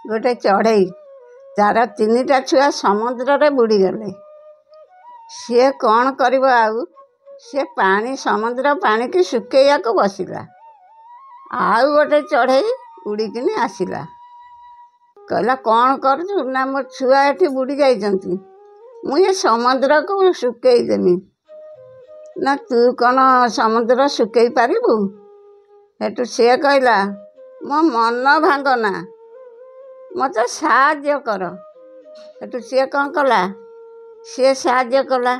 ଗୋଟେ ଚଢ଼େଇ, ତାର 3ଟା ଛୁଆ ସମୁଦ୍ରରେ ବୁଡ଼ିଗଲେ। ସିଏ କ'ଣ କରିବ ଆଉ? ସିଏ ସମୁଦ୍ର ପାଣିକି ଶୁଖେଇବାକୁ ବସିଲା। ଆଉ ଗୋଟେ ଚଢ଼େଇ ଉଡ଼ିକିନି ଆସିଲା, କହିଲା କ'ଣ କରୁଛୁ? ନା ମୋ ଛୁଆ ଏଠି ବୁଡ଼ି ଯାଇଛନ୍ତି, ମୁଁ ଏ ସମୁଦ୍ରକୁ ଶୁଖେଇଦେମି। ନା ତୁ କ'ଣ ସମୁଦ୍ର ଶୁଖେଇ ପାରିବୁ? ସେଠୁ ସିଏ କହିଲା, ମୋ ମନ ଭାଙ୍ଗନା, ମୋତେ ସାହାଯ୍ୟ କର। ସେଠୁ ସିଏ କ'ଣ କଲା? ସିଏ ସାହାଯ୍ୟ କଲା।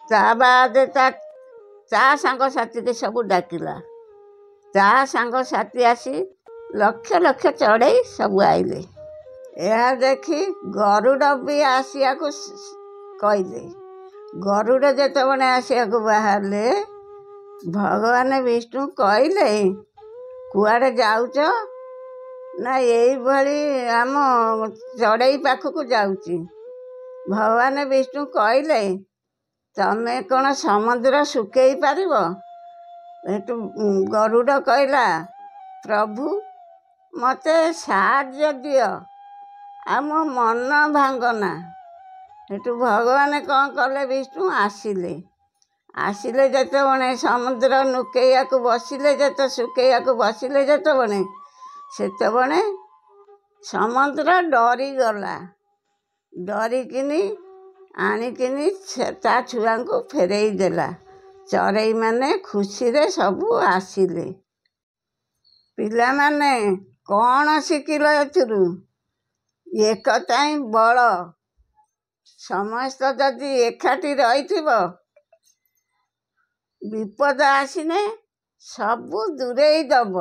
ତା ବାଦେ ତା ସାଙ୍ଗସାଥିକି ସବୁ ଡାକିଲା। ତା ସାଙ୍ଗସାଥି ଆସି ଲକ୍ଷ ଲକ୍ଷ ଚଢ଼େଇ ସବୁ ଆଇଲେ। ଏହା ଦେଖି ଗରୁଡ଼ ବି ଆସିବାକୁ କହିଲେ। ଗରୁଡ଼ ଯେତେବେଳେ ଆସିବାକୁ ବାହାରିଲେ, ଭଗବାନ ବିଷ୍ଣୁ କହିଲେ, କୁଆଡ଼େ ଯାଉଛ? ନା ଏଇଭଳି ଆମ ଚଢ଼େଇ ପାଖକୁ ଯାଉଛି। ଭଗବାନ ବିଷ୍ଣୁ କହିଲେ, ତମେ କ'ଣ ସମୁଦ୍ର ଶୁଖେଇ ପାରିବ? ସେଠୁ ଗରୁଡ଼ କହିଲା, ପ୍ରଭୁ ମୋତେ ସାହାଯ୍ୟ ଦିଅ, ଆଉ ମୋ ମନ ଭାଙ୍ଗନା। ସେଠୁ ଭଗବାନ କ'ଣ କଲେ? ବିଷ୍ଣୁ ଆସିଲେ ଯେତେବେଳେ ସମୁଦ୍ର ଶୁଖେଇବାକୁ ବସିଲେ ସେତେବେଳେ ସମୁଦ୍ର ଡରିଗଲା। ଡରିକିନି ଆଣିକିନି ତା ଛୁଆଙ୍କୁ ଫେରେଇ ଦେଲା। ଚଢ଼େଇମାନେ ଖୁସିରେ ସବୁ ଆସିଲେ। ପିଲାମାନେ କ'ଣ ଶିଖିଲ ଏଥିରୁ? ଏକତା ହିଁ ବଳ। ସମସ୍ତ ଯଦି ଏକାଠି ରହିଥିବ, ବିପଦ ଆସିନେ ସବୁ ଦୂରେଇ ଦେବ।